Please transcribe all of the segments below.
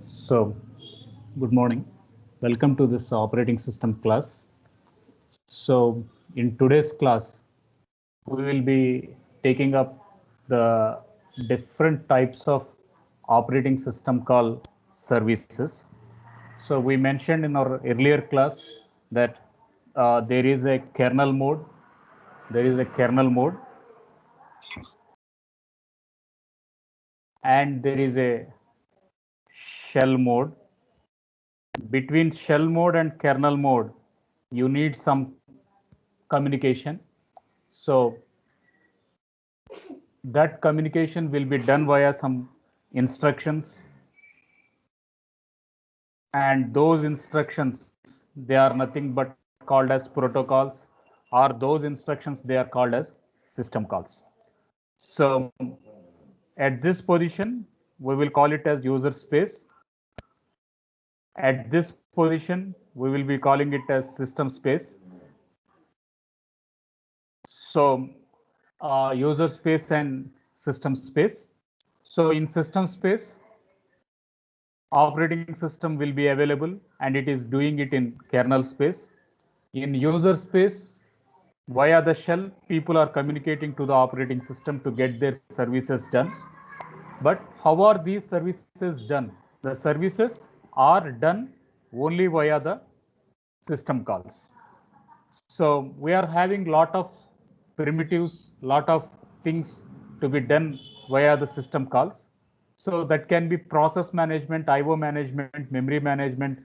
So, good morning. Welcome to this operating system class. So, in today's class, we will be taking up the different types of operating system called services. So, we mentioned in our earlier class that there is a kernel mode, and there is a shell mode. Between shell mode and kernel mode, you need some communication. So that communication will be done via some instructions, and those instructions, they are nothing but called as protocols, or those instructions, they are called as system calls. So at this position, we will call it as user space. At this position, we will be calling it as system space. So user space and system space. So in system space, operating system will be available and it is doing it in kernel space. In user space, via the shell, people are communicating to the operating system to get their services done. But how are these services done? The services are done only via the system calls. So we are having lot of primitives, lot of things to be done via the system calls. So that can be process management, IO management, memory management.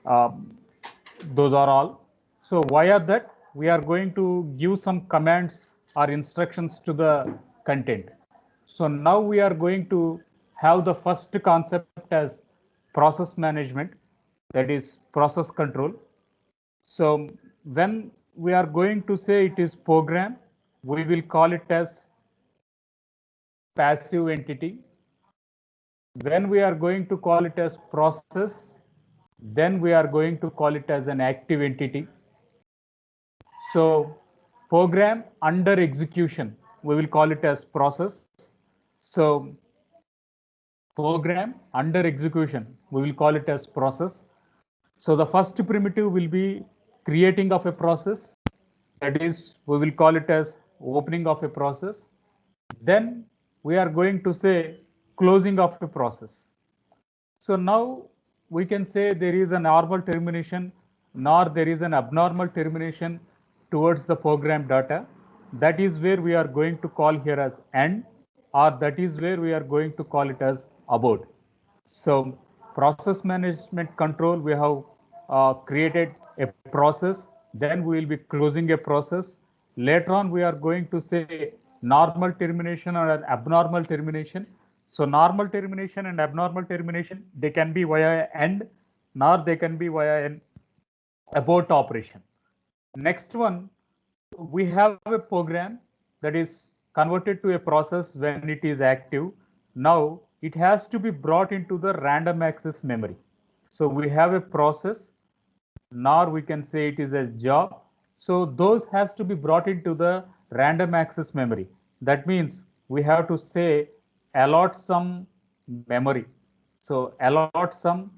Those are all. So via that, we are going to give some commands or instructions to the content. So now we are going to have the first concept as process management, that is process control. So when we are going to say it is program, we will call it as passive entity. When we are going to call it as process, then we are going to call it as an active entity. So program under execution, we will call it as process. So program under execution, we will call it as process. So the first primitive will be creating of a process. That is, we will call it as opening of a process. Then we are going to say closing of a process. So now we can say there is a normal termination, nor there is an abnormal termination towards the program data. That is where we are going to call here as end, or that is where we are going to call it as abort. So process management control, we have created a process, then we will be closing a process. Later on, we are going to say normal termination or an abnormal termination. So normal termination and abnormal termination, they can be via end, nor they can be via an abort operation. Next one, we have a program that is converted to a process when it is active. Now it has to be brought into the random access memory. So we have a process, nor we can say it is a job. So those has to be brought into the random access memory. That means we have to say allot some memory. So allot some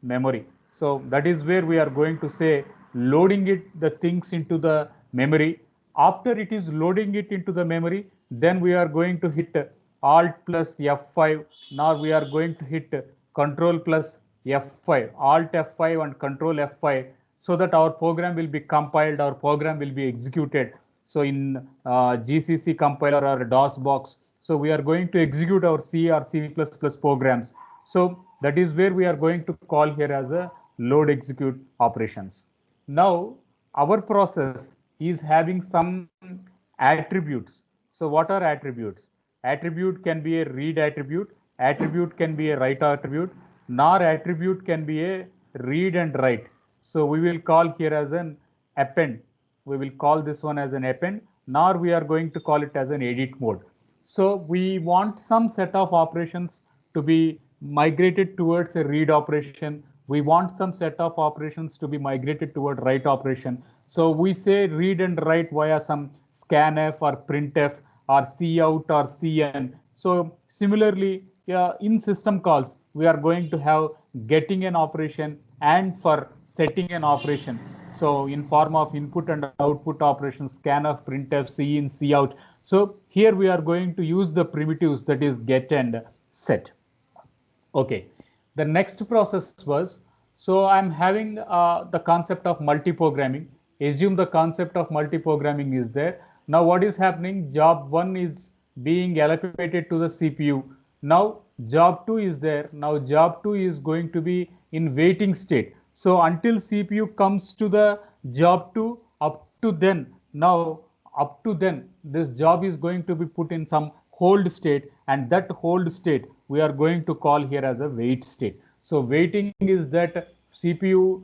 memory. So that is where we are going to say loading the things into the memory. After it is loading it into the memory, then we are going to hit Alt plus F5. Now we are going to hit Control plus F5, Alt F5 and Control F5, so that our program will be compiled, our program will be executed. So in GCC compiler or DOS box, so we are going to execute our C or C++ programs. So that is where we are going to call here as a load execute operations. Now our process is having some attributes. So what are attributes? Attribute can be a read attribute can be a write attribute, nor attribute can be a read and write. So we will call here as an append. We will call this one as an append, nor we are going to call it as an edit mode. So we want some set of operations to be migrated towards a read operation. We want some set of operations to be migrated toward write operation. So we say read and write via some scanf or printf or cout or cn. So similarly, in system calls, we are going to have getting an operation and for setting an operation. So in form of input and output operations, scanf, printf, c in, c out. So here we are going to use the primitives, that is get and set. Okay, the next process was, so I'm having the concept of multi-programming. Assume the concept of multi-programming is there. Now what is happening? Job 1 is being allocated to the CPU. Now job 2 is there. Now job 2 is going to be in waiting state. So until CPU comes to the job 2, up to then, now up to then, this job is going to be put in some hold state, and that hold state we are going to call here as a wait state. So waiting is that CPU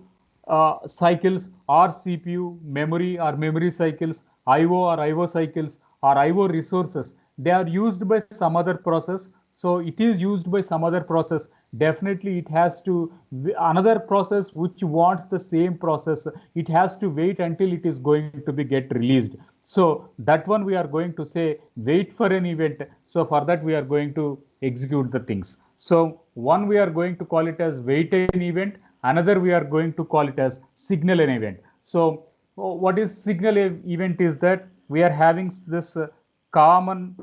cycles or CPU memory or memory cycles, IO or IO cycles or IO resources, they are used by some other process. So it is used by some other process. Definitely it has to, another process which wants the same process, it has to wait until it is going to be get released. So that one we are going to say wait for an event. So for that we are going to execute the things. So one we are going to call it as wait an event, another we are going to call it as signal an event. So what is signal event is that we are having this common,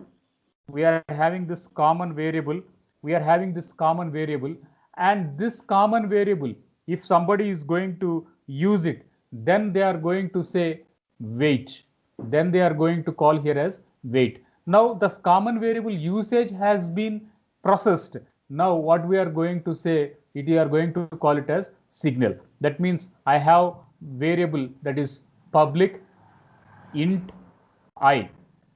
we are having this common variable, we are having this common variable, and this common variable, if somebody is going to use it, then they are going to say wait, then they are going to call here as wait. Now this common variable usage has been processed. Now what we are going to say, we are going to call it as signal. That means I have variable that is public int I.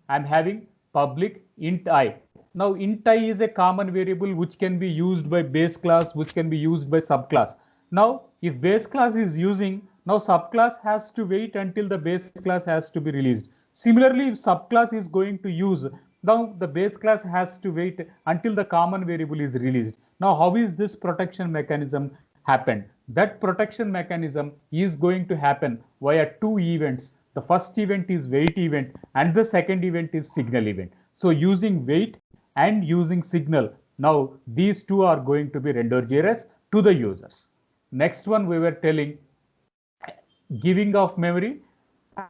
I'm having public int I. Now int I is a common variable which can be used by base class, which can be used by subclass. Now if base class is using, now subclass has to wait until the base class has to be released. Similarly, if subclass is going to use, now the base class has to wait until the common variable is released. Now how is this protection mechanism happened? That protection mechanism is going to happen via two events. The first event is wait event and the second event is signal event. So using wait and using signal, now these two are going to be rendered JRS to the users. Next one we were telling giving of memory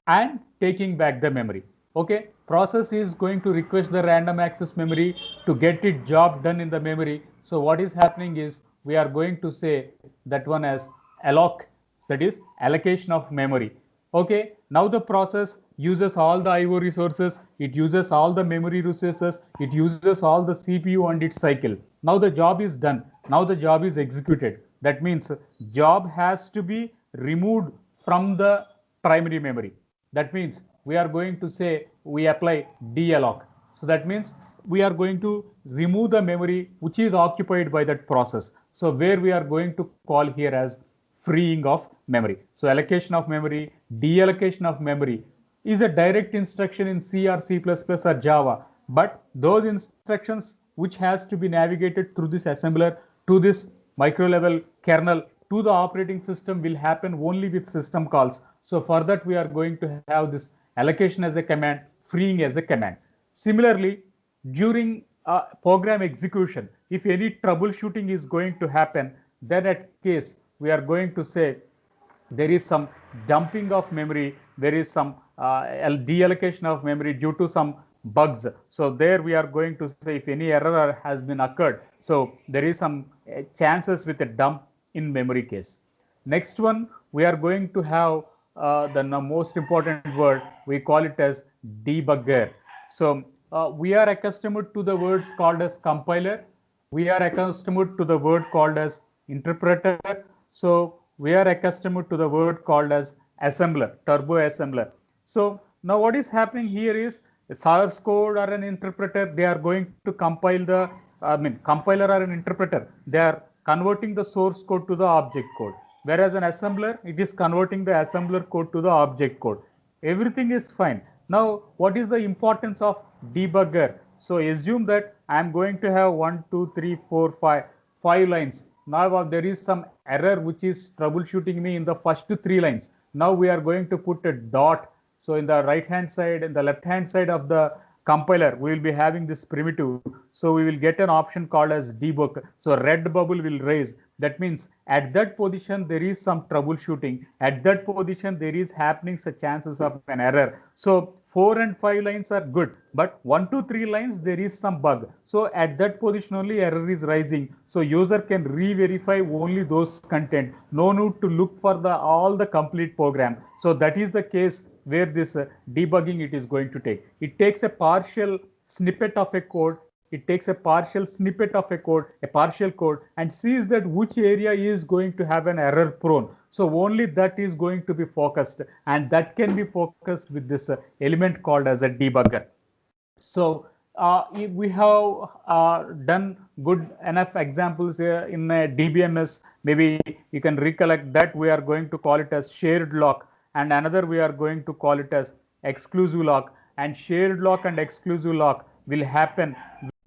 and taking back the memory. Okay, process is going to request the random access memory to get its job done in the memory. So what is happening is we are going to say that one as alloc, that is allocation of memory. Okay, now the process uses all the IO resources, it uses all the memory resources, it uses all the CPU and its cycle. Now the job is done, now the job is executed. That means job has to be removed from the primary memory. That means we are going to say we apply dalloc. So that means we are going to remove the memory which is occupied by that process. So where we are going to call here as freeing of memory. So allocation of memory, deallocation of memory is a direct instruction in C or C++ or Java, but those instructions which has to be navigated through this assembler to this micro level kernel to the operating system will happen only with system calls. So for that we are going to have this allocation as a command, freeing as a command. Similarly, during program execution, if any troubleshooting is going to happen, then at case we are going to say there is some dumping of memory, there is some deallocation of memory due to some bugs. So there we are going to say if any error has been occurred, so there is some chances with a dump in memory case. Next one, we are going to have the most important word, we call it as debugger. So we are accustomed to the words called as compiler, we are accustomed to the word called as interpreter, so we are accustomed to the word called as assembler, turbo assembler. So now what is happening here is a source code or an interpreter, they are going to compile the, compiler or an interpreter, they are converting the source code to the object code. Whereas an assembler, it is converting the assembler code to the object code. Everything is fine. Now, what is the importance of debugger? So assume that I am going to have 1, 2, 3, 4, 5 lines. Now there is some error which is troubleshooting me in the first 3 lines. Now we are going to put a dot. So in the right hand side and the left hand side of the compiler, we will be having this primitive. So we will get an option called as debug. So red bubble will raise. That means at that position there is some troubleshooting. At that position there is happening such chances of an error. So 4 and 5 lines are good, but 1 to 3 lines there is some bug. So at that position only error is rising. So user can re-verify only those content. No need to look for all the complete program. So that is the case where this debugging it is going to take. It takes a partial snippet of a code. It takes a partial snippet of a code, a partial code, and sees that which area is going to have an error prone. So only that is going to be focused, and that can be focused with this element called as a debugger. So we have done good enough examples in DBMS. Maybe you can recollect that we are going to call it as shared lock, and another we are going to call it as exclusive lock. And shared lock and exclusive lock will happen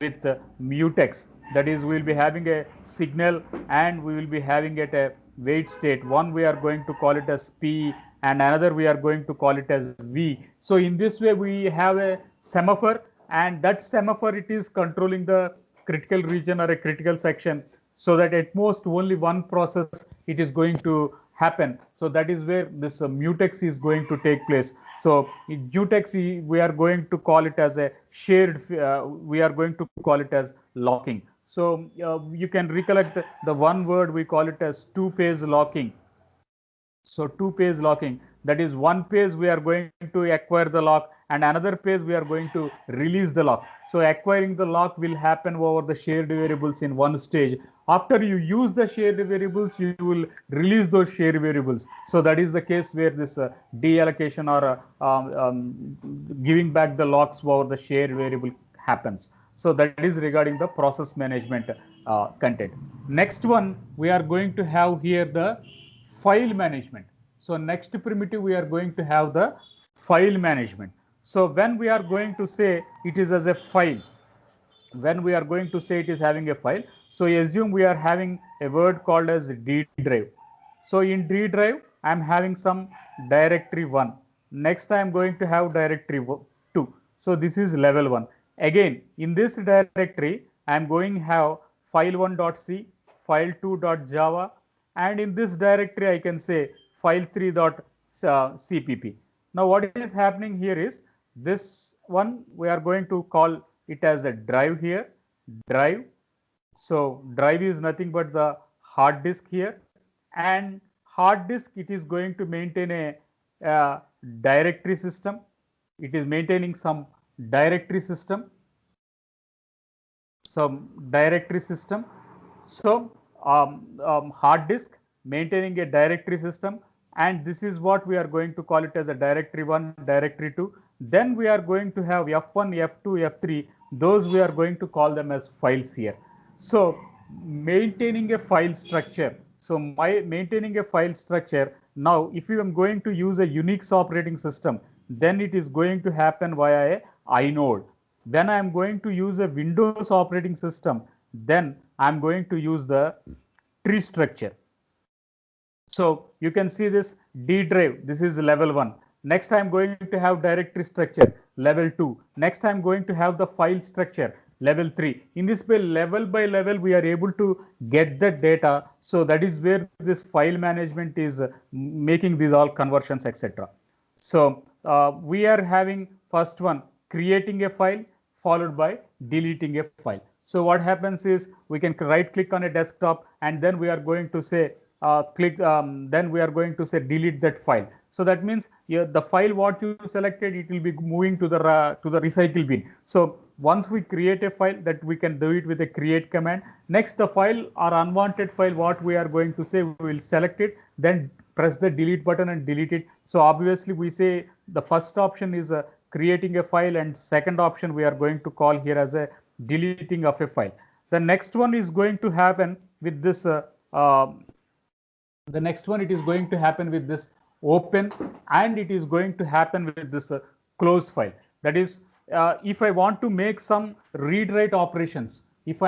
with mutex. That is, we will be having a signal and we will be having it a wait state. One we are going to call it as P, and another we are going to call it as V. So in this way we have a semaphore, and that semaphore it is controlling the critical region or a critical section, so that at most only one process it is going to happen. So that is where this mutex is going to take place. So in mutex we are going to call it as a shared, we are going to call it as locking. So you can recollect the one word we call it as two-phase locking. So two-phase locking, that is one phase we are going to acquire the lock, and another phase we are going to release the lock. So acquiring the lock will happen over the shared variables in one stage. After you use the shared variables, you will release those shared variables. So that is the case where this deallocation or giving back the locks over the shared variable happens. So that is regarding the process management content. Next one, we are going to have here the file management. So next primitive we are going to have the file management. So when we are going to say it is as a file, when we are going to say it is having a file, so assume we are having a word called as D drive. So in D drive I am having some directory 1. Next I am going to have directory 2. So this is level 1. Again in this directory I am going to have file1.c, file2.java, and in this directory I can say file3.cpp. Now what is happening here is this one we are going to call it as a drive here, drive. So drive is nothing but the hard disk here, and hard disk it is going to maintain a directory system. It is maintaining some directory system, So hard disk maintaining a directory system, and this is what we are going to call it as a directory 1, directory 2. Then we are going to have F1, F2, F3. Those we are going to call them as files here. So maintaining a file structure. So maintaining a file structure. Now, if you are going to use a Unix operating system, then it is going to happen via a inode. When I am going to use a Windows operating system, then I am going to use the tree structure. So you can see this D drive, this is level 1. Next I am going to have directory structure, level 2. Next I am going to have the file structure, level 3. In this way, level by level, we are able to get the data. So that is where this file management is making these all conversions, etc. So we are having first one, creating a file, followed by deleting a file. So what happens is we can right click on a desktop, and then we are going to say then we are going to say delete that file. So that means the file what you selected, it will be moving to the recycle bin. So once we create a file, that we can do it with a create command. Next, the file or unwanted file, what we are going to say, we will select it, then press the delete button and delete it. So obviously we say the first option is creating a file, and second option we are going to call here as a deleting of a file. The next one is going to happen with this the next one, it is going to happen with this open, and it is going to happen with this close file. That is, if I want to make some read-write operations, so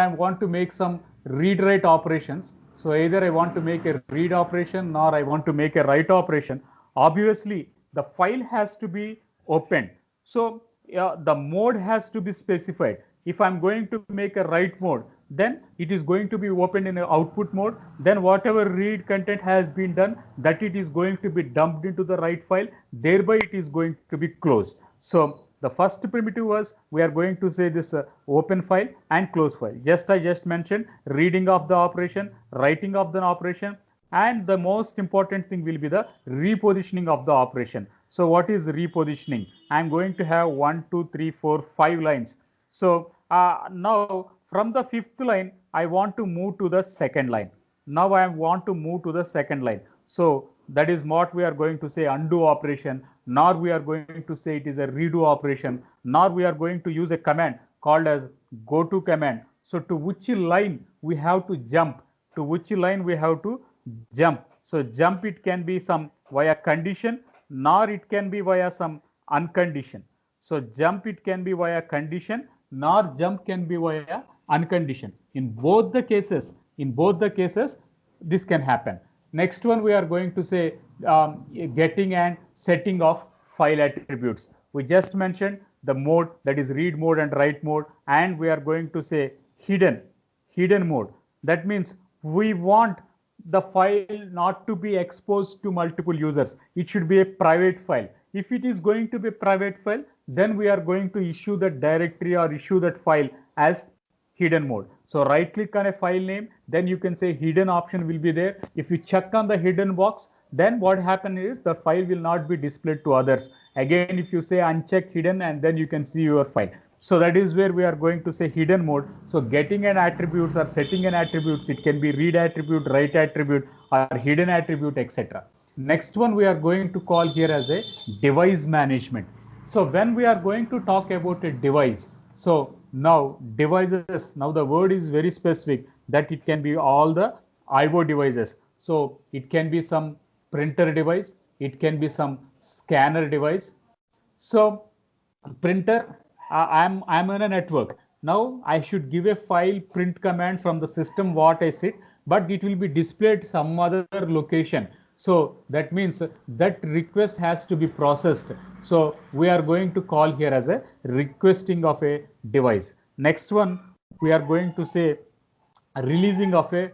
either I want to make a read operation or I want to make a write operation, obviously the file has to be opened. So the mode has to be specified. If I'm going to make a write mode, then it is going to be opened in an output mode. Then whatever read content has been done, that it is going to be dumped into the write file. Thereby, it is going to be closed. So the first primitive was we are going to say this open file and close file. I just mentioned reading of the operation, writing of the operation, and the most important thing will be the repositioning of the operation. So what is repositioning? I'm going to have 1, 2, 3, 4, 5 lines. So now from the fifth line, I want to move to the second line. Now I want to move to the second line. So that is what we are going to say undo operation, nor we are going to say it is a redo operation, nor we are going to use a command called as go to command. So to which line we have to jump, to which line we have to jump. So jump, it can be some via condition, nor it can be via some uncondition. So jump, it can be via condition, nor jump can be via uncondition. In both the cases, this can happen. Next one, we are going to say getting and setting of file attributes. We just mentioned the mode, that is read mode and write mode, and we are going to say hidden mode. That means we want the file not to be exposed to multiple users. It should be a private file. If it is going to be a private file, then we are going to issue that directory or issue that file as hidden mode. So right click on a file name, then you can say hidden option will be there. If you check on the hidden box, then what happens is the file will not be displayed to others. Again, if you say uncheck hidden, and then you can see your file. So that is where we are going to say hidden mode. So getting an attributes or setting an attributes, it can be read attribute, write attribute, or hidden attribute, etc. Next one we are going to call here as a device management. So when we are going to talk about a device, so now devices, now the word is very specific that it can be all the IO devices. So it can be some printer device, it can be some scanner device. So printer, I'm on a network. Now I should give a file print command from the system what I sit, but it will be displayed some other location. So that means that request has to be processed. So we are going to call here as a requesting of a device. Next one, we are going to say releasing of a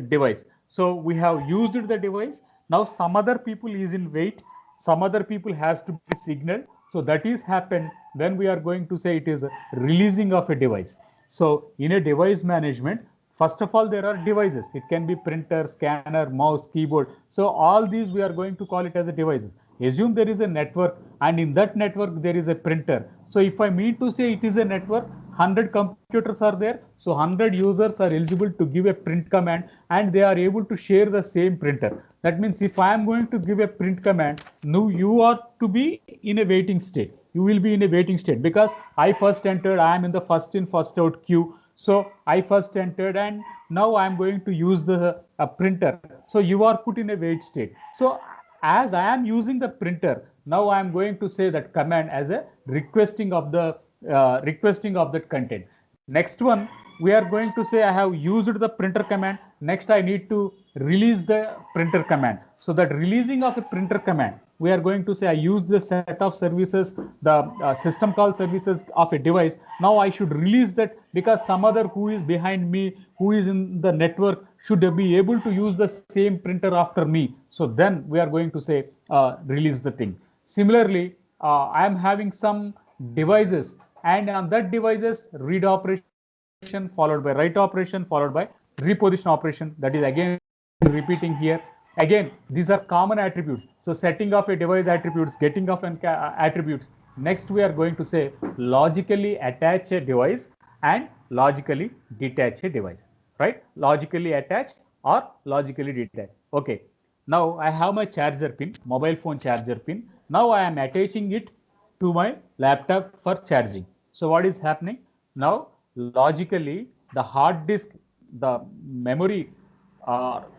device. So we have used the device. Now some other people is in wait. Some other people has to be signaled. So that is happened when we are going to say it is releasing of a device. So in a device management, first of all, there are devices. It can be printer, scanner, mouse, keyboard. So all these we are going to call it as a devices. Assume there is a network, and in that network there is a printer. So if I mean to say it is a network, 100 computers are there. So 100 users are eligible to give a print command, and they are able to share the same printer. That means if I am going to give a print command, now you are to be in a waiting state. You will be in a waiting state because I first entered, I am in the first in, first out queue. So I first entered, and now I am going to use the printer. So you are put in a wait state. So as I am using the printer, now I am going to say that command as a requesting of the that content. Next one, we are going to say I have used the printer command. Next, I need to release the printer command. So that releasing of a printer command, we are going to say I use the set of services, the system call services of a device. Now I should release that because some other who is behind me, who is in the network, should be able to use the same printer after me. So then we are going to say release the thing. Similarly, I am having some devices, and on that devices read operation followed by write operation followed by reposition operation. That is again repeating here. Again, these are common attributes. So setting of a device attributes, getting of an attributes. Next, we are going to say logically attach a device and logically detach a device, right? Logically attach or logically detach. Okay. Now I have my charger pin, mobile phone charger pin. Now I am attaching it to my laptop for charging. So what is happening? Now logically the hard disk, the memory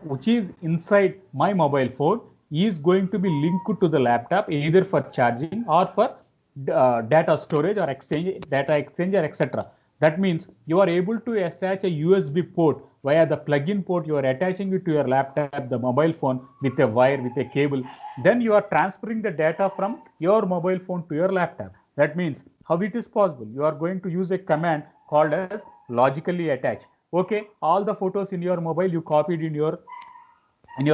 which is inside my mobile phone is going to be linked to the laptop either for charging or for data storage or exchange, data exchanger, etc. That means you are able to attach a USB port via the plug-in port. You are attaching it to your laptop, the mobile phone with a wire, with a cable. Then you are transferring the data from your mobile phone to your laptop. That means how it is possible? You are going to use a command called as logically attach. Okay, all the photos in your mobile you copied in your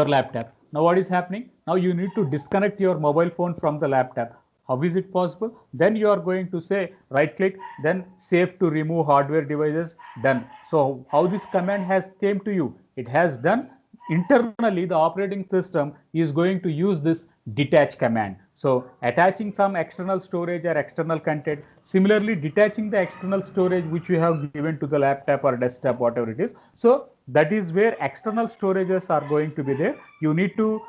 laptop. Now what is happening? Now you need to disconnect your mobile phone from the laptop. How is it possible? Then you are going to say right click, then save to remove hardware devices, done. So how this command has came to you? It has done internally. The operating system is going to use this detach command. So attaching some external storage or external content, similarly detaching the external storage which you have given to the laptop or desktop, whatever it is. So that is where external storages are going to be there. You need to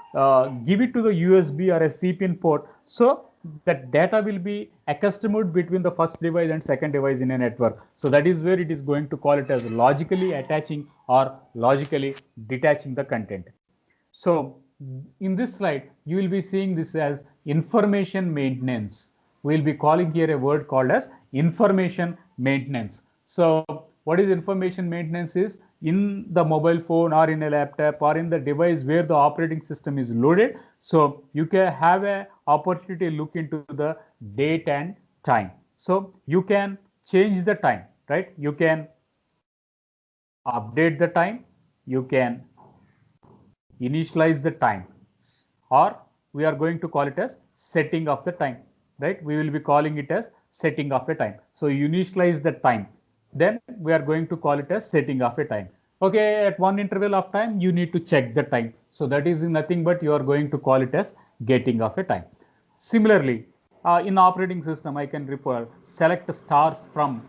give it to the USB or a CPIN port, so that data will be accustomed between the first device and second device in a network. So that is where it is going to call it as logically attaching or logically detaching the content. So in this slide, you will be seeing this as information maintenance. We will be calling here a word called as information maintenance. So what is information maintenance is, in the mobile phone or in a laptop or in the device where the operating system is loaded. So you can have a opportunity to look into the date and time. So you can change the time, right? You can update the time, you can initialize the time, or we are going to call it as setting of the time, right? We will be calling it as setting of a time. So initialize the time, then we are going to call it as setting of a time. Okay, at one interval of time you need to check the time, so that is nothing but you are going to call it as getting of a time. Similarly, in operating system I can refer select star from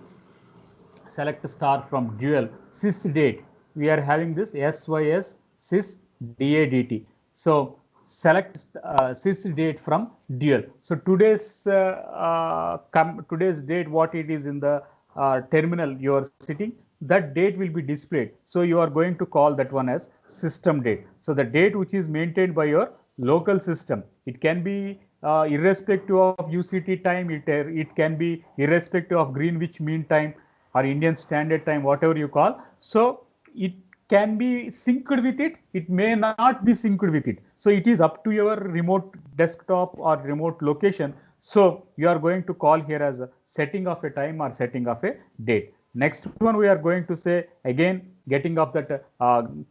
dual sys date. We are having this sys sys DADT. So select sys date from dual. So today's date, what it is in the terminal you are sitting, that date will be displayed. So you are going to call that one as system date. So the date which is maintained by your local system, it can be irrespective of UCT time, it can be irrespective of Greenwich Mean Time or Indian Standard Time, whatever you call. So it can be synced with it, it may not be synced with it. So it is up to your remote desktop or remote location. So you are going to call here as a setting of a time or setting of a date. Next one we are going to say again getting of that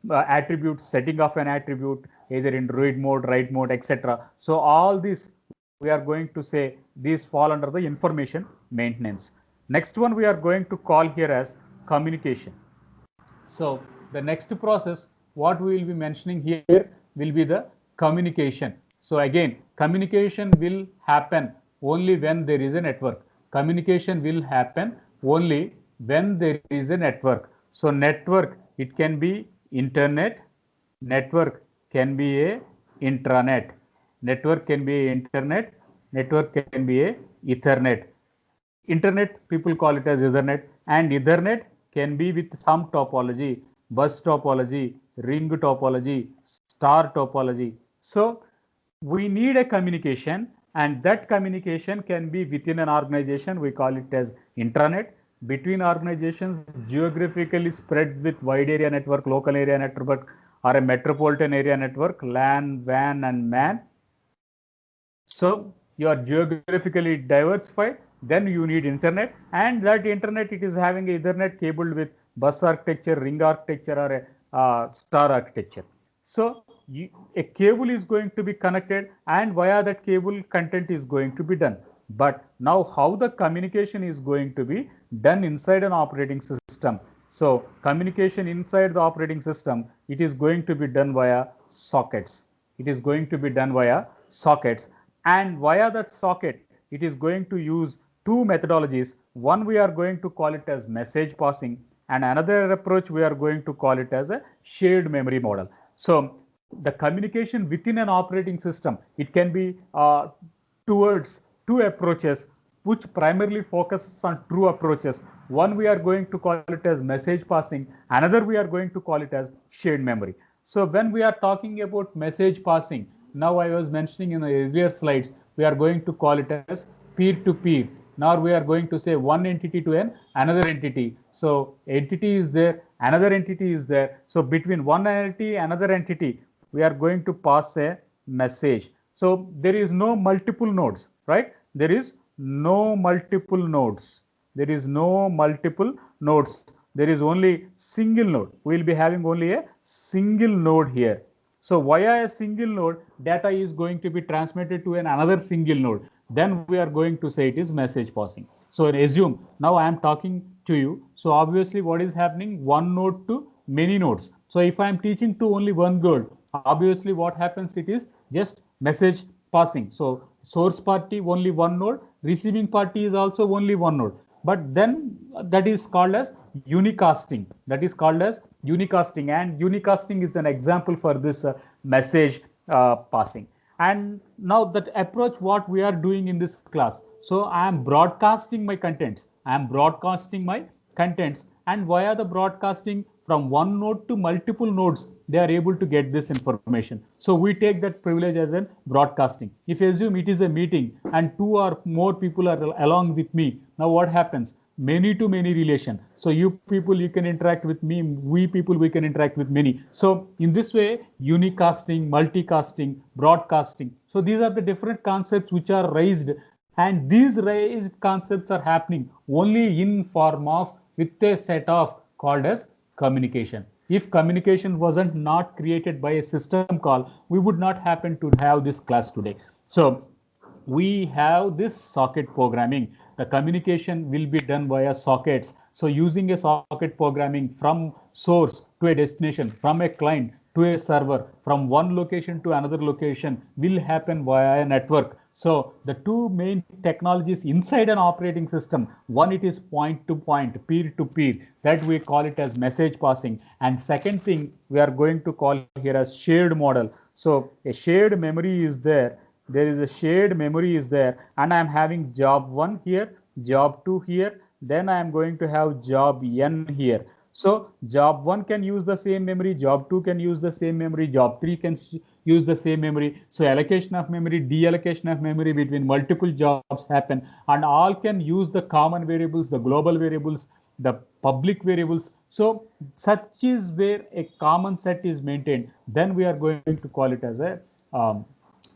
attribute, setting of an attribute either in read mode, write mode, etc. So all this we are going to say these fall under the information maintenance. Next one we are going to call here as communication. So the next process what we will be mentioning here will be the communication. So again, communication will happen only when there is a network. Communication will happen only when there is a network. So network, it can be internet, network can be a intranet, network can be a internet, network can be a ethernet. Internet, people call it as Ethernet, and Ethernet can be with some topology, bus topology, ring topology, star topology. So we need a communication, and that communication can be within an organization. We call it as intranet. Between organizations, geographically spread with wide area network, local area network, or a metropolitan area network, LAN, WAN, and MAN. So you are geographically diversified, then you need internet, and that internet, it is having Ethernet cabled with bus architecture, ring architecture, or a star architecture. So a cable is going to be connected, and via that cable content is going to be done. But now how the communication is going to be done inside an operating system? So communication inside the operating system, it is going to be done via sockets. It is going to be done via sockets, and via that socket it is going to use two methodologies. One we are going to call it as message passing, and another approach we are going to call it as a shared memory model. So the communication within an operating system, it can be towards two approaches which primarily focuses on true approaches. One we are going to call it as message passing, another we are going to call it as shared memory. So when we are talking about message passing, now I was mentioning in the earlier slides, we are going to call it as peer-to-peer. Now we are going to say one entity to another entity. So entity is there, another entity is there. So between one entity, another entity, we are going to pass a message. So there is no multiple nodes, right? There is no multiple nodes. There is no multiple nodes. There is only single node. We will be having only a single node here. So via a single node, data is going to be transmitted to another single node. Then we are going to say it is message passing. So assume now I am talking to you. So obviously what is happening? One node to many nodes. So if I am teaching to only one node, obviously what happens, it is just message passing. So source party only one node, receiving party is also only one node. But then that is called as unicasting. That is called as unicasting, and unicasting is an example for this message passing. And now that approach what we are doing in this class. So I am broadcasting my contents. I am broadcasting my contents, and via the broadcasting from one node to multiple nodes, they are able to get this information. So we take that privilege as a broadcasting. If you assume it is a meeting and two or more people are along with me, now what happens? Many to many relation. So you people, you can interact with me, we people, we can interact with many. So in this way, unicasting, multicasting, broadcasting. So these are the different concepts which are raised, and these raised concepts are happening only in form of with a set of called as communication. If communication wasn't not created by a system call, we would not happen to have this class today. So we have this socket programming. The communication will be done via sockets. So using a socket programming from source to a destination, from a client to a server, from one location to another location will happen via a network. So the two main technologies inside an operating system, one it is point to point, peer to peer, that we call it as message passing. And second thing we are going to call here as shared model. So a shared memory is there. There is a shared memory is there, and I am having job 1 here, job 2 here, then I am going to have job n here. So job 1 can use the same memory, job 2 can use the same memory, job 3 can use the same memory. So allocation of memory, deallocation of memory between multiple jobs happen, and all can use the common variables, the global variables, the public variables. So such is where a common set is maintained. Then we are going to call it as a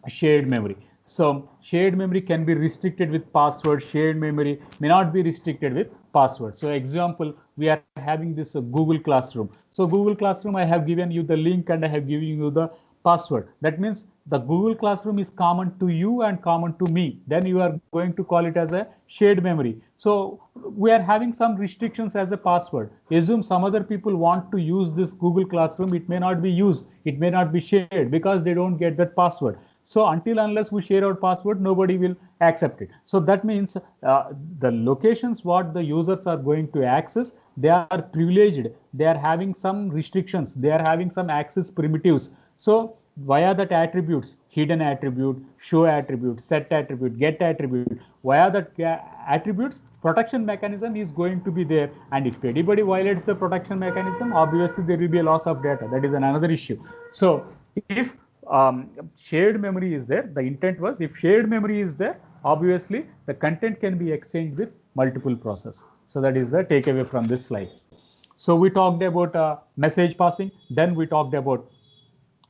shared memory. So shared memory can be restricted with password. Shared memory may not be restricted with password. So example, we are having this Google Classroom. So Google Classroom, I have given you the link and I have given you the password. That means the Google Classroom is common to you and common to me. Then you are going to call it as a shared memory. So we are having some restrictions as a password. Assume some other people want to use this Google Classroom. It may not be used. It may not be shared because they don't get that password. So until unless we share our password, nobody will accept it. So that means the locations what the users are going to access, they are privileged. They are having some restrictions. They are having some access primitives. So via that attributes, hidden attribute, show attribute, set attribute, get attribute, via that attributes, protection mechanism is going to be there. And if anybody violates the protection mechanism, obviously there will be a loss of data. That is another issue. So if shared memory is there, the intent was if shared memory is there, obviously the content can be exchanged with multiple processes. So that is the takeaway from this slide. So we talked about message passing. Then we talked about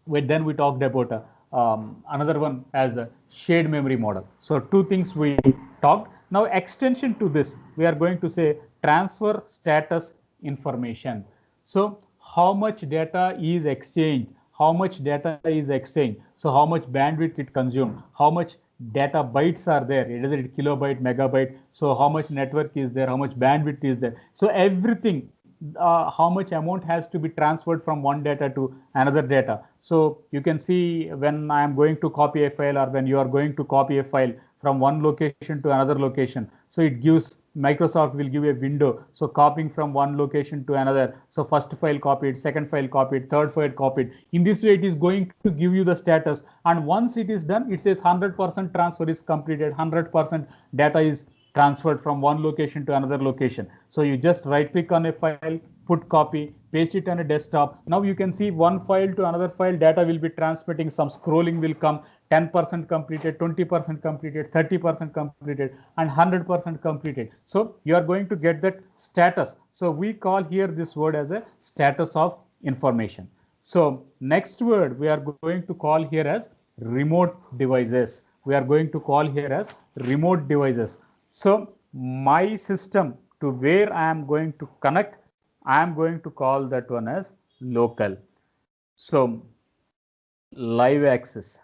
another one as a shared memory model. So two things we talked. Now extension to this, we are going to say transfer status information. So how much data is exchanged? How much data is exchanged? So how much bandwidth it consumed? How much data bytes are there? Is it kilobyte, megabyte? So how much network is there? How much bandwidth is there? So everything, how much amount has to be transferred from one data to another data. So you can see when I am going to copy a file, or when you are going to copy a file from one location to another location. So it gives, Microsoft will give a window. So copying from one location to another. So first file copied, second file copied, third file copied. In this way, it is going to give you the status. And once it is done, it says 100% transfer is completed, 100% data is transferred from one location to another location. So you just right click on a file, put copy, paste it on a desktop. Now you can see one file to another file, data will be transmitting, some scrolling will come, 10% completed, 20% completed, 30% completed, and 100% completed. So you are going to get that status. So we call here this word as a status of information. So next word we are going to call here as remote devices. We are going to call here as remote devices. So my system to where I am going to connect, I am going to call that one as local. So live access.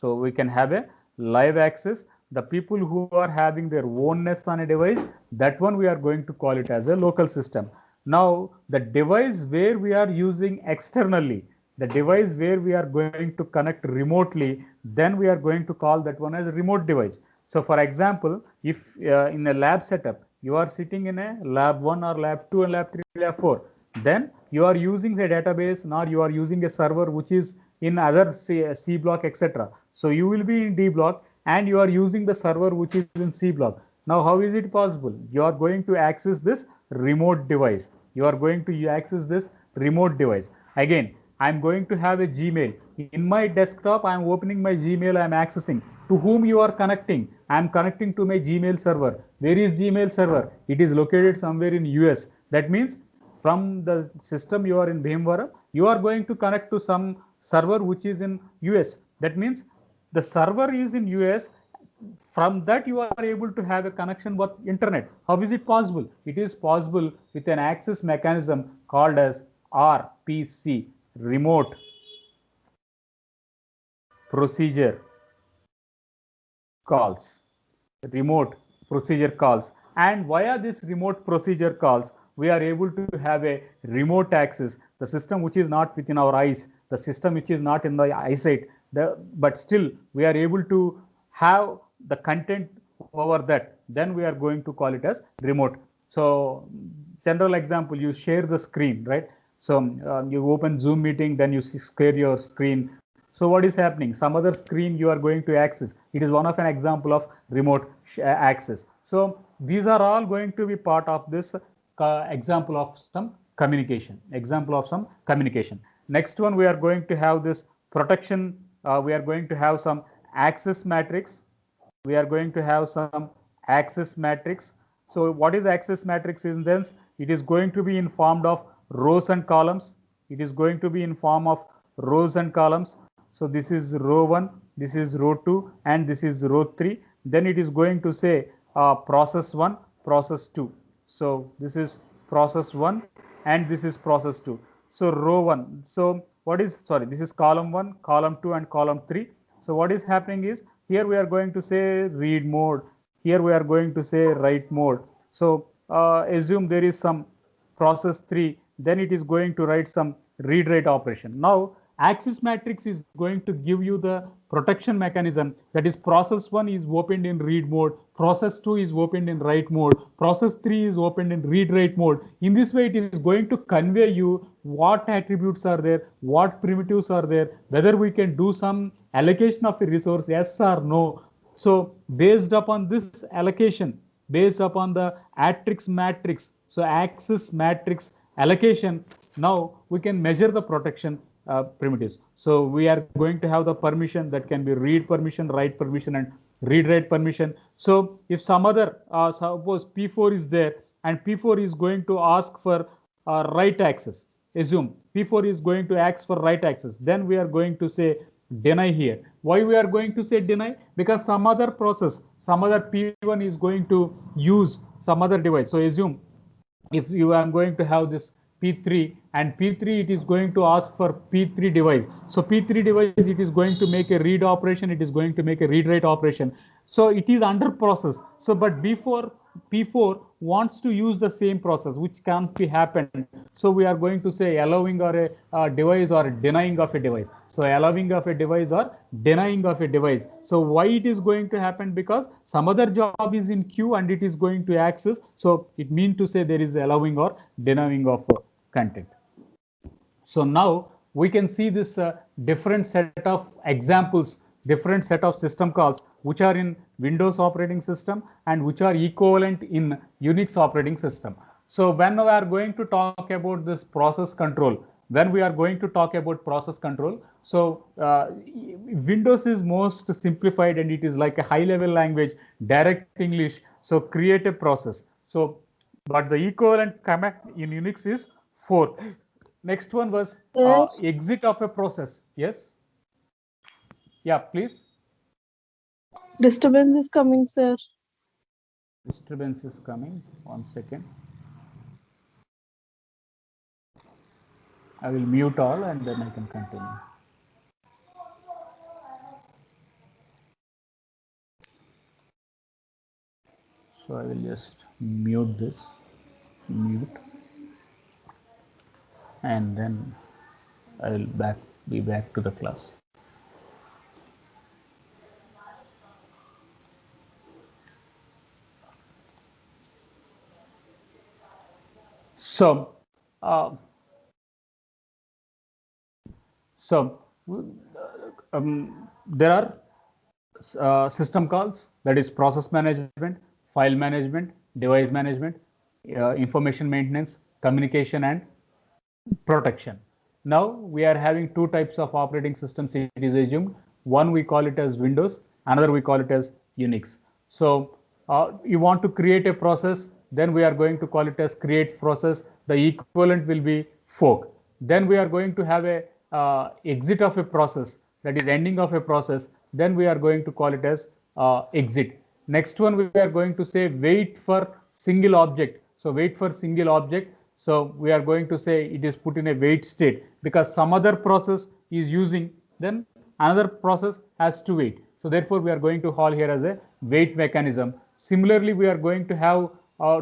So we can have a live access. The people who are having their ownness on a device, that one we are going to call it as a local system. Now the device where we are using externally, the device where we are going to connect remotely, then we are going to call that one as a remote device. So for example, if in a lab setup, you are sitting in a lab 1 or lab 2 and lab 3, lab 4, then you are using the database, or you are using a server which is in other C block, etc. So you will be in D block and you are using the server which is in C block. Now how is it possible? You are going to access this remote device. You are going to access this remote device. Again, I am going to have a Gmail. In my desktop, I am opening my Gmail, I am accessing. To whom you are connecting? I am connecting to my Gmail server. Where is Gmail server? It is located somewhere in US. That means from the system you are in Bhimwara, you are going to connect to some server which is in US. That means the server is in US. From that you are able to have a connection with internet. How is it possible? It is possible with an access mechanism called as RPC, remote procedure calls. Remote procedure calls. And via this remote procedure calls, we are able to have a remote access, the system which is not within our eyes, the system which is not in the eyesight, but still we are able to have the content over that. Then we are going to call it as remote. So general example, you share the screen, right? So you open Zoom meeting, then you share your screen. So what is happening? Some other screen you are going to access. It is one of an example of remote access. So these are all going to be part of this example of some communication. Example of some communication. Next one, we are going to have this protection. We are going to have some access matrix. We are going to have some access matrix. So what is access matrix is then it is going to be in form of rows and columns. It is going to be in form of rows and columns. So this is row 1, this is row 2, and this is row 3. Then it is going to say process 1, process 2. So this is process 1 and this is process 2. So row 1. So what is, sorry, this is column 1, column 2 and column 3. So what is happening is here we are going to say read mode. Here we are going to say write mode. So assume there is some process 3, then it is going to write some read write operation. Now access matrix is going to give you the protection mechanism, that is process 1 is opened in read mode, process 2 is opened in write mode, process 3 is opened in read write mode. In this way it is going to convey you what attributes are there, what primitives are there, whether we can do some allocation of a resource, yes or no. So based upon this allocation, based upon the access matrix, so access matrix allocation, now we can measure the protection primitives. So we are going to have the permission that can be read permission, write permission, and read write permission. So if some other, suppose P4 is there and P4 is going to ask for write access, assume P4 is going to ask for write access, then we are going to say deny here. Why we are going to say deny? Because some other process, some other P1 is going to use some other device. So assume if you are going to have this P3 and P3 it is going to ask for P3 device. So P3 device it is going to make a read operation, it is going to make a read write operation. So it is under process. So but before P4 wants to use the same process, which can't be happened. So we are going to say allowing or a device or denying of a device. So allowing of a device or denying of a device. So why it is going to happen? Because some other job is in queue and it is going to access. So it means to say there is allowing or denying of content. So now we can see this different set of examples, different set of system calls which are in Windows operating system and which are equivalent in Unix operating system. So when we are going to talk about this process control, when we are going to talk about process control, so Windows is most simplified and it is like a high level language, direct English. So create a process. So but the equivalent command in Unix is fork. Next one was exit of a process. Yes. Yeah, please. Disturbance is coming, sir. Disturbance is coming. 1 second. I will mute all and then I can continue. So I will just mute this, mute, and then I will be back to the class. So, there are system calls, that is process management, file management, device management, information maintenance, communication, and protection. Now we are having two types of operating systems. It is assumed one we call it as Windows, another we call it as Unix. So you want to create a process, then we are going to call it as create process. The equivalent will be fork. Then we are going to have a exit of a process, that is ending of a process. Then we are going to call it as exit. Next one we are going to say wait for single object. So wait for single object. So we are going to say it is put in a wait state because some other process is using, then another process has to wait. So therefore we are going to call here as a wait mechanism. Similarly, we are going to have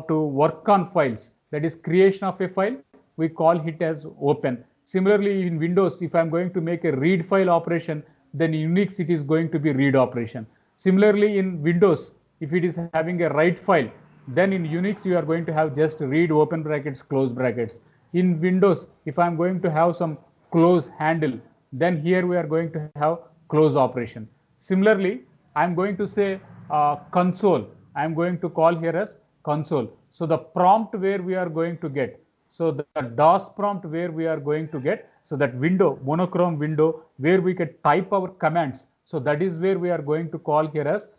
to work on files, that is creation of a file, we call it as open. Similarly, in Windows, if I am going to make a read file operation, then in Unix it is going to be read operation. Similarly, in Windows, if it is having a write file, then in Unix you are going to have just read open brackets, close brackets. In Windows, if I am going to have some close handle, then here we are going to have close operation. Similarly, I am going to say console. I am going to call here as console. So the prompt where we are going to get, so the DOS prompt where we are going to get, so that window, monochrome window where we can type our commands. So that is where we are going to call here as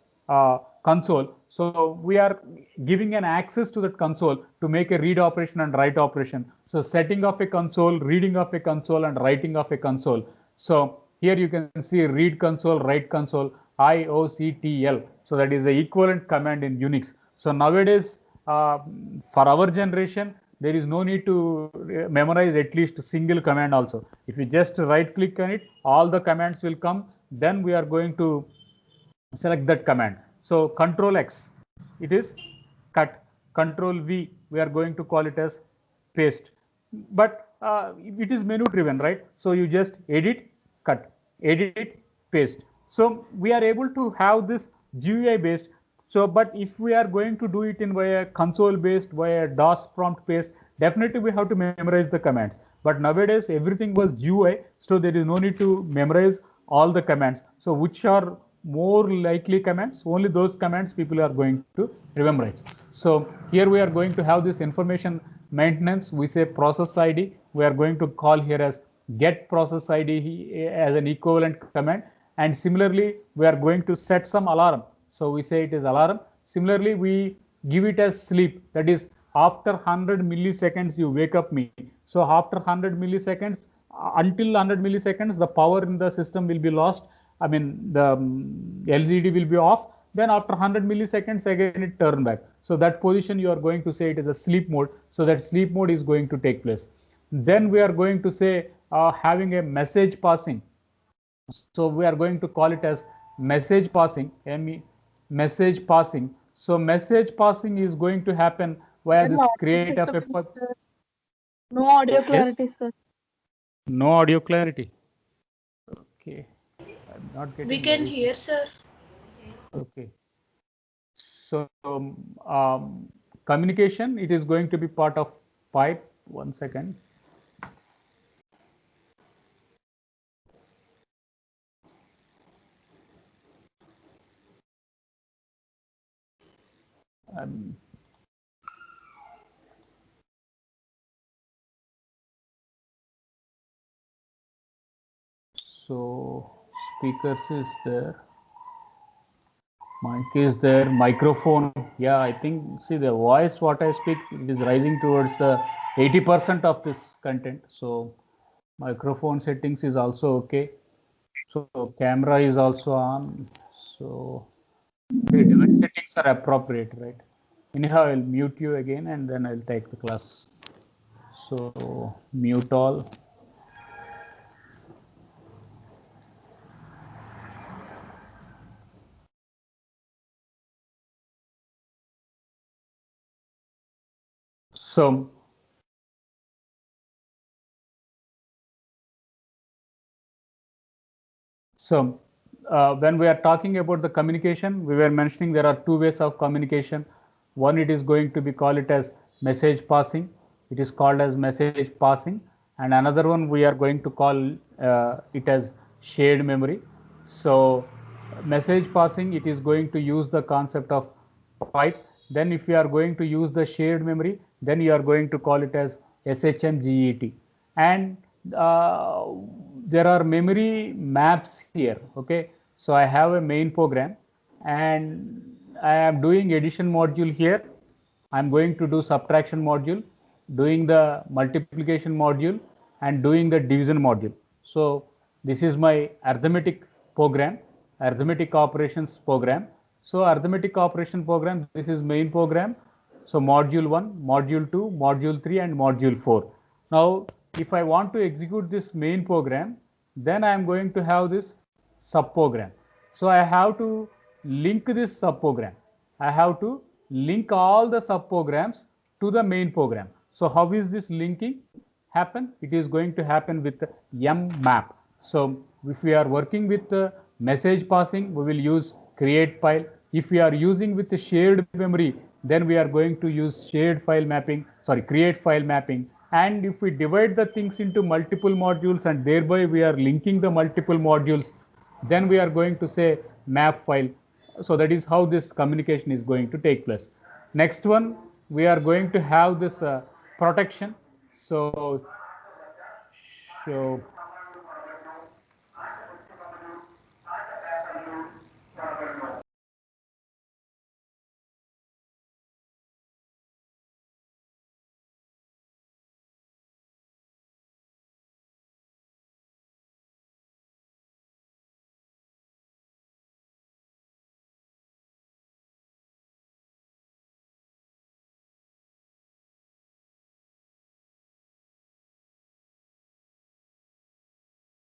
console. So we are giving an access to that console to make a read operation and write operation. So setting of a console, reading of a console, and writing of a console. So here you can see read console, write console, IOCTL. So that is the equivalent command in Unix. So nowadays, for our generation, there is no need to memorize at least a single command also. If you just right click on it, all the commands will come. Then we are going to select that command. So Control X, it is cut. Control V, we are going to call it as paste. But it is menu driven, right? So you just edit, cut, edit, paste. So we are able to have this GUI based. So, but if we are going to do it in via console based, via DOS prompt based, definitely we have to memorize the commands. But nowadays everything was GUI, so there is no need to memorize all the commands. So which are more likely commands? Only those commands people are going to remember. So here we are going to have this information maintenance. We say process ID. We are going to call here as get process ID as an equivalent command. And similarly, we are going to set some alarm. So we say it is alarm. Similarly, we give it as sleep. That is, after 100 milliseconds, you wake up me. So after 100 milliseconds, until 100 milliseconds, the power in the system will be lost. I mean, the LCD will be off. Then after 100 milliseconds, again it turn back. So that position you are going to say it is a sleep mode. So that sleep mode is going to take place. Then we are going to say having a message passing. So we are going to call it as message passing, message passing. So message passing is going to happen via this create of a. No audio clarity, Yes? sir. No audio clarity. Okay. I'm not getting. We can hear, sir. Okay. So communication, it is going to be part of pipe. 1 second. So speakers is there, mic is there, microphone. Yeah, I think, see the voice what I speak, it is rising towards the 80% of this content. So microphone settings is also okay. So camera is also on. So The device settings are appropriate, right? Anyhow, I'll mute you again and then I'll take the class. So mute all. So when we are talking about the communication, we were mentioning there are two ways of communication. One, it is going to be call it as message passing. It is called as message passing. And another one we are going to call it as shared memory. So message passing, it is going to use the concept of pipe. Then if you are going to use the shared memory, then you are going to call it as SHMGET. And uh, there are memory maps here. Okay, so I have a main program and I am doing addition module here. I'm going to do subtraction module, doing the multiplication module, and doing the division module. So this is my arithmetic program, arithmetic operations program. So arithmetic operation program, this is main program. So module 1, module 2, module 3, and module 4. Now, if I want to execute this main program, then I am going to have this subprogram. So I have to link this subprogram. I have to link all the subprograms to the main program. So how is this linking happen? It is going to happen with mmap. So if we are working with message passing, we will use create file. If we are using with the shared memory, then we are going to use shared file mapping, sorry, create file mapping. And if we divide the things into multiple modules and thereby we are linking the multiple modules, then we are going to say map file. So that is how this communication is going to take place. Next one, we are going to have this protection. So